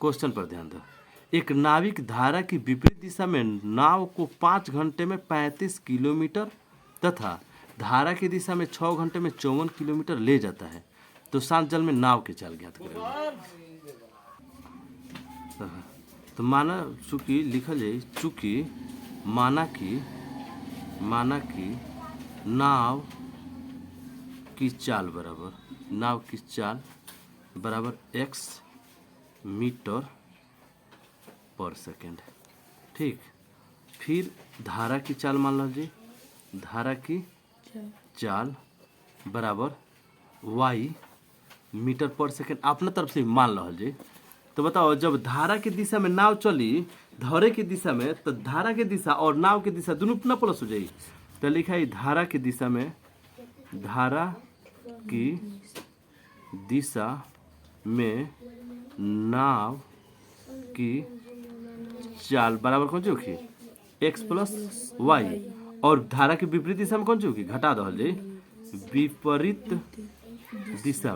Question पर ध्यान दो। एक नाविक धारा की विपरीत दिशा में नाव को 5 घंटे में 35 किलोमीटर तथा धारा की दिशा में 6 घंटे में 54 किलोमीटर ले जाता है, तो शांत जल में नाव की चाल ज्ञात करेगा। तो माना चूंकि लिखल जाए, चूंकि माना कि नाव की चाल बराबर x मीटर पर सेकेंड। ठीक, फिर धारा की चाल मान लीजिए, धारा की चाल बराबर y मीटर पर सेकेंड अपना तरफ से मान लीजिए। तो बताओ, जब धारा की दिशा में नाव चली धौरे की दिशा में, तो धारा की दिशा और नाव की दिशा दोनों अपना प्लस हो जाएगी। तो लिखा है धारा की दिशा में नाव की चाल बराबर कौन सी होगी, x प्लस वाई, और धारा की विपरीत दिशा में कौन सी होगी, घटा दो जाए, विपरीत दिशा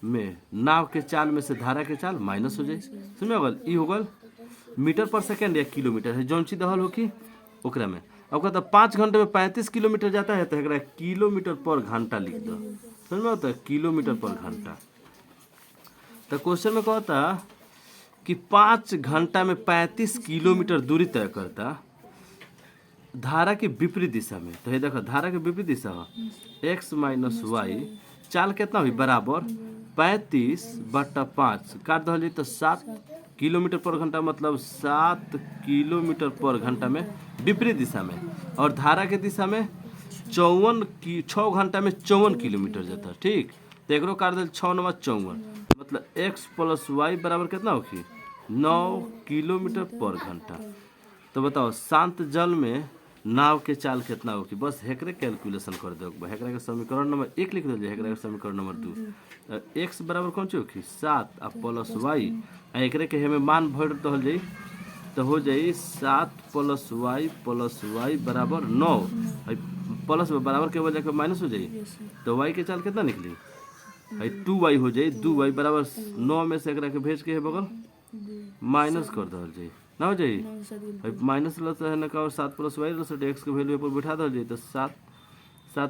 में नाव के चाल में से धारा के चाल माइनस हो जाए। समझ गल, ई हो गल मीटर पर सेकेंड या किलोमीटर है, जौन सी दहल होगी ओकरा में। अब कहता 5 घंटे में 35 किलोमीटर जाता है, तो एकरा किलोमीटर पर घंटा लिख दो। समझ में आता है, किलोमीटर पर घंटा। तो क्वेश्चन में कहता कि 5 घंटा में 35 किलोमीटर दूरी तय करता धारा की विपरीत दिशा में। तो ये देखो, धारा की विपरीत दिशा हो x माइनस वाई, चाल कितना हुई बराबर 35/5 काट दो तो 7 किलोमीटर पर घंटा, मतलब 7 किलोमीटर पर घंटा में विपरीत दिशा में, और धारा के दिशा में 6 घंटा में 54 किलोमीटर जाता है। ठीक, तो एक काट दे 6 9 54, मतलब x प्लस वाई बराबर कितना होगी 9 किलोमीटर पर घंटा। तो बताओ, शांत जल में नाव के चाल कितना होगी, बस हेकरे कैलकुलेशन कर दो। हेकरा के समीकरण नंबर 1 लिख दो, हेकरा के समीकरण नंबर 2। x बराबर कौन सी होगी 7 आ प्लस वाई, एकरे के हमें मान भर दो जाई, तो हो जाई 7 प्लस वाई बराबर 9, प्लस बराबर के वजह के माइनस हो जाई, तो y के चाल कितना निकली 2y हो जाई। 2y बराबर 9 में से एकरा के भेज के है बगल माइनस कर दो जाई, ना हो जाई माइनस लस है ना का, और 7 प्लस वाई लस एक्स के वैल्यू पर बैठा दो जाई, तो 7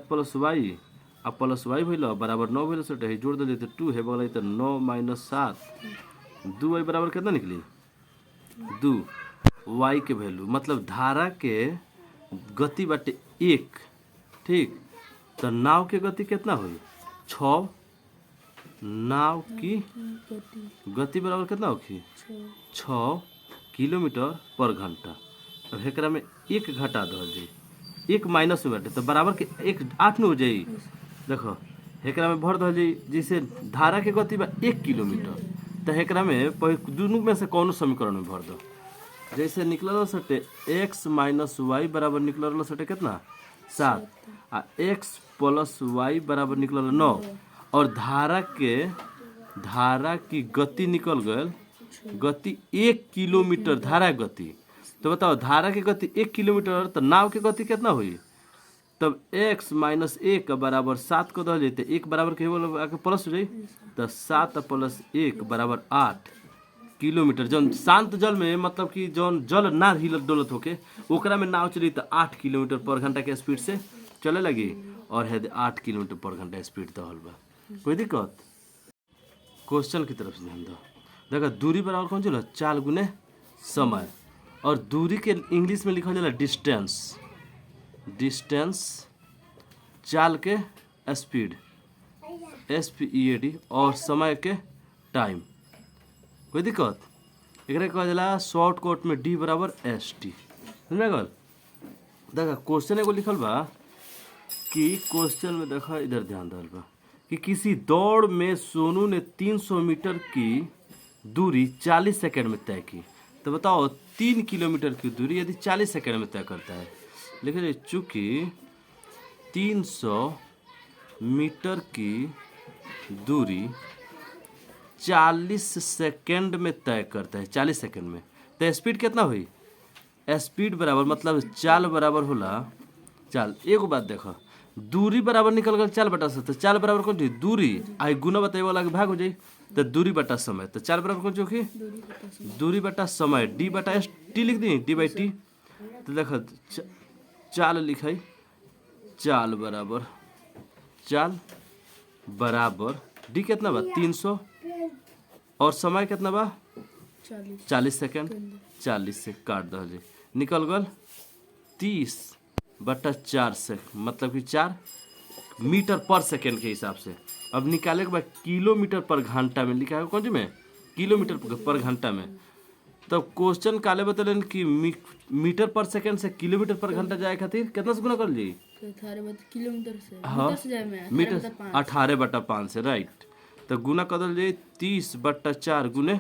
प्लस वाई आ प्लस वाई भइल बराबर 9 भइल, से जोड़ दो तो 2 है बगल, तो 9 माइनस 7, 2y बराबर कितना निकली 2। y के वैल्यू मतलब धारा के गति बाटे 1। ठीक, तो नाव के गति कितना हुई 6, नाव की गति बराबर कितना होगी 6 किलोमीटर पर घंटा। अब हेकरा में 1 घटा दो जाए, 1 माइनस में बाटे, तो बराबर के 1 8 न हो जाई। देखो हेकरा में भर दो जाए, जैसे धारा के गति बा 1 किलोमीटर, तो हेकरा में दोनों में से कौन समीकरण में भर दो। जैसे निकल सटे x माइनस वाई बराबर निकल सटे कितना 7, आ x प्लस वाई बराबर निकल 9, और धारा की गति निकल गए, गति 1 किलोमीटर धारा गति। तो बताओ, धारा की गति 1 किलोमीटर, तो नाव की गति कितना हुई, तब x माइनस 1 बराबर 7 को दो जाते, 1 बराबर के आके प्लस हो जाए, तो 7 प्लस 1 बराबर 8 किलोमीटर। जौन शांत जल में मतलब कि जौन जल ना हिलत डोलत होके ओकरा में नाव चली, तो 8 किलोमीटर पर घंटा के स्पीड से चले लगी, और है 8 किलोमीटर पर घंटा स्पीड दहल बा। कोई दिक्कत? क्वेश्चन की तरफ से ध्यान दो। देखो, दूरी बराबर कौन चला चाल गुने समय, और दूरी के इंग्लिश में लिखा जाला डिस्टेंस चाल के स्पीड SPEAD, और समय के टाइम। कोई दिक्कत? एकरा कहल जाला शॉर्टकट में D बराबर ST। समझ गल? देखा क्वेश्चन एगो लिखल बा कि क्वेश्चन में देखा इधर ध्यान दल बा कि किसी दौड़ में सोनू ने 300 मीटर की दूरी 40 सेकंड में तय की। तो बताओ 3 किलोमीटर की दूरी यदि 40 सेकंड में तय करता है, लेकिन चूंकि 300 मीटर की दूरी 40 सेकंड में तय करता है, 40 सेकंड में, तो स्पीड कितना हुई, स्पीड बराबर मतलब चाल बराबर होला चाल। एगो बात देखो, दूरी बराबर निकल गल 4/7। तो 4 बराबर कौन चीज दूरी आई गुना बताए वाला के भाग हो जाई तो दूरी बटा समय। तो 4 बराबर कौन चीज होगी दूरी बटा समय डी बटा एस टी लिख दी डी बाई टी। तो देख चाल लिखाई चाल बराबर डी कितना बा 300 और समय कितना बा 40 सेकेंड 40 से काट दो जी निकल गल 30/4 से मतलब कि 4 मीटर पर सेकेंड के हिसाब से। अब निकाले के बाद किलोमीटर पर घंटा में लिखा है कौन सी में किलोमीटर पर घंटा में। तब क्वेश्चन काले बतलन कि मीटर पर सेकेंड से किलोमीटर पर घंटा जाए खातिर कितना से गुना कर ली किलोमीटर से हाँ मीटर से जाए में मीटर 18/5 से राइट। तो गुना कर जाए 30/4 गुने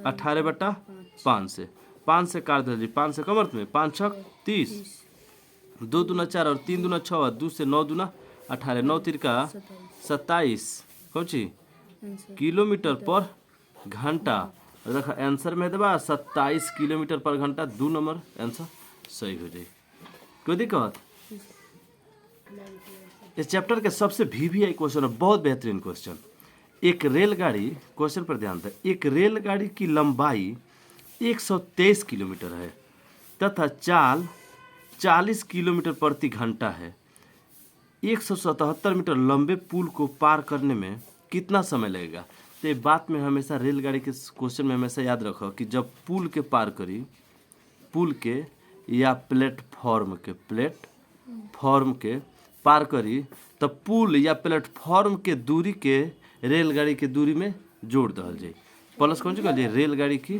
18/5 से 5 से काट दे 5 से कम अर्थ में 5 छक 30 2 दूना 4 और 3 दूना 6 और 2 से 9 दूना 18 9 तिरका 27 कौन ची किलोमीटर पर घंटा। देखा आंसर में देबा 27 किलोमीटर पर घंटा 2 नंबर आंसर सही हो जाए। कोई दिक्कत इस चैप्टर के सबसे VVI क्वेश्चन है बहुत बेहतरीन क्वेश्चन। एक रेलगाड़ी क्वेश्चन पर ध्यान दें एक रेलगाड़ी की लंबाई 123 किलोमीटर है तथा चाल 40 किलोमीटर प्रति घंटा है। 177 मीटर लंबे पुल को पार करने में कितना समय लगेगा। तो ये बात में हमेशा रेलगाड़ी के क्वेश्चन में हमेशा याद रखो कि जब पुल के पार करी पुल के या प्लेटफॉर्म के पार करी तब पुल या प्लेटफॉर्म के दूरी के रेलगाड़ी के दूरी में जोड़ दल जाए प्लस कौन सी कहलिए रेलगाड़ी की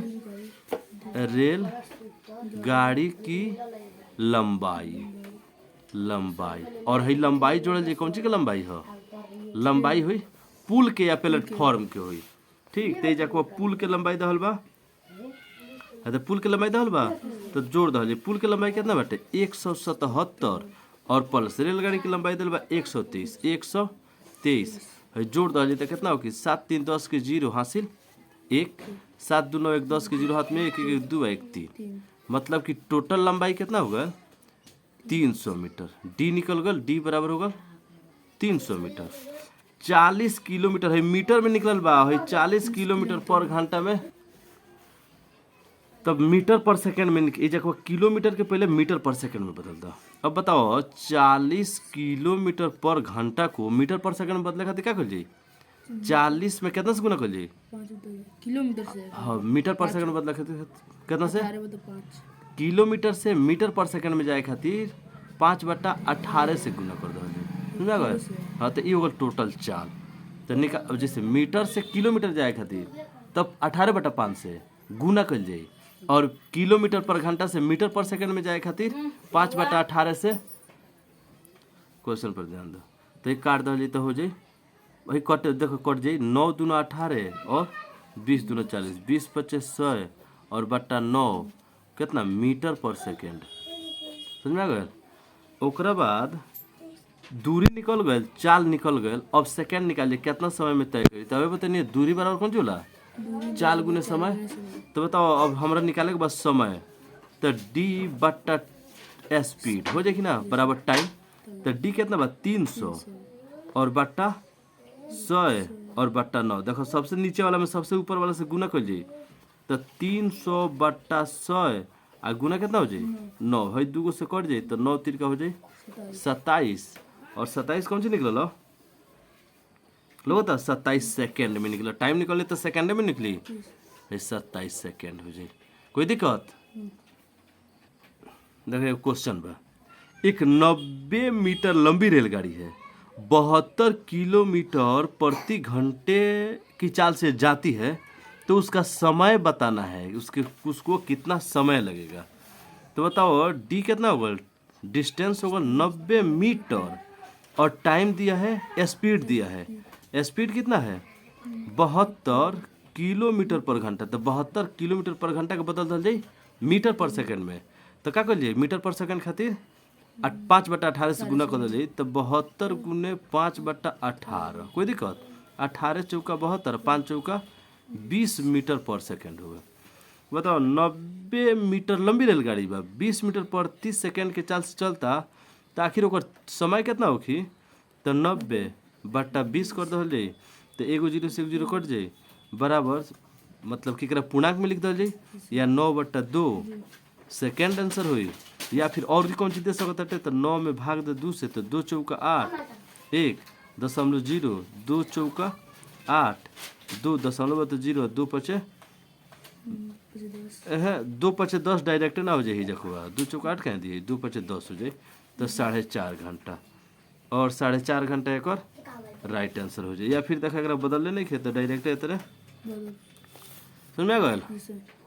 लंबाई और है लंबाई जोड़ल जाए कौन सी के लंबाई है लंबाई हुई पुल के या प्लेटफॉर्म के हुई ठीक। ते जाको पुल के लंबाई दहल बा तो पुल के लंबाई दहल बा तो जोड़ दहल पुल के लंबाई कितना बाटे 177 और प्लस रेलगाड़ी की लंबाई दहल बा 123 है जोड़ दहल तो कितना होगी 7 3 10 के 0 हासिल 1 7 2 9 1 10 के 0 हाथ में 1 1 2 1 3 मतलब कि टोटल लंबाई कितना होगा 300 मीटर। डी निकल गल डी बराबर होगा 300 मीटर। 40 किलोमीटर है मीटर में निकल बा है 40 किलोमीटर पर घंटा में तब मीटर पर सेकंड में जगह किलोमीटर के पहले मीटर पर सेकंड में बदल दो। अब बताओ 40 किलोमीटर पर घंटा को मीटर पर सेकंड में बदले खातिर क्या कर जाए 40 में कितना से गुना कर जाए किलोमीटर से हाँ मीटर पर सेकंड बदले खातिर कितना से किलोमीटर से मीटर पर सेकंड में जाए खातिर 5/18 से गुना कर दो समझा गए। हाँ तो ये होगा टोटल चाल। तो निकाल जैसे मीटर से किलोमीटर जाए खातिर तब 18/5 से गुना कर जाए और किलोमीटर पर घंटा से मीटर पर सेकंड में जाए खातिर 5/18 से क्वेश्चन पर ध्यान दो। तो एक काट दो तो हो जाए वही कट देखो कट जाए 9 दूना 18 और 20 दूना 40 20 25 100 और बट्टा 9 कितना मीटर पर सेकंड समझा गए। ओकरा बाद दूरी निकल गए चाल निकल गए अब सेकंड निकालिए कितना समय में तय करी तब बताइए दूरी बराबर कौन चला चाल गुने समय। तो बताओ अब हमरा निकाले के बाद समय तो डी बट्टा स्पीड हो जाएगी ना बराबर टाइम। तो डी कितना बा 300 और बट्टा 100 और बट्टा 9 देखो सबसे नीचे वाला में सबसे ऊपर वाला से गुना कर जाए तो 300/100 आ गुना कितना हो जाए 9 है 2 से कट जाए तो 9 तिरका हो जाए 27 और 27 कौन सी निकल लो तो 27 सेकेंड में निकला टाइम निकले तो सेकेंड में निकली 27 सेकेंड हो जाए। कोई दिक्कत देखिए क्वेश्चन बा एक 90 मीटर लंबी रेलगाड़ी है 72 किलोमीटर प्रति घंटे की चाल से जाती है तो उसका समय बताना है उसको कितना समय लगेगा। तो बताओ डी कितना होगा डिस्टेंस होगा 90 मीटर और टाइम दिया है स्पीड दिया है स्पीड कितना है 72 किलोमीटर पर घंटा। तो 72 किलोमीटर पर घंटा के बदल दल जाए मीटर पर सेकंड में तो क्या कर मीटर पर सेकंड खातिर 5/18 से गुना कर दल तो 72 गुने 5/18 कोई दिक्कत 18 चौका 72 5 चौका 20 मीटर पर सेकंड होगा। बताओ 90 मीटर लंबी रेलगाड़ी बा 20 मीटर प्रति सेकंड के चाल से चलता तो आखिर ओकर समय कितना होखी तो 90/20 कर दल जाई तो एगो जीरो से एगो जीरो कट जाई बराबर मतलब कि एकरा पूर्णांक में लिख दल जाई या 9/2 सेकेंड आंसर हुई या फिर और भी कौन चीज दे सकत हटे तो 9 में भाग दे 2 से तो 2 चौका 8 1.0 2 चौका 8 2.0 2 पचे 2 पचे 10 डायरेक्ट ना हो जाए जखुआ 2 चौका 8 कह दिए 2 पचे 10 हो जाए तो 4.5 घंटा और 4.5 घंटा एक और राइट आंसर हो जाए या फिर देखा अगर बदलने नहीं खे तो डायरेक्ट तरह बदल समझ में आ गल जी सर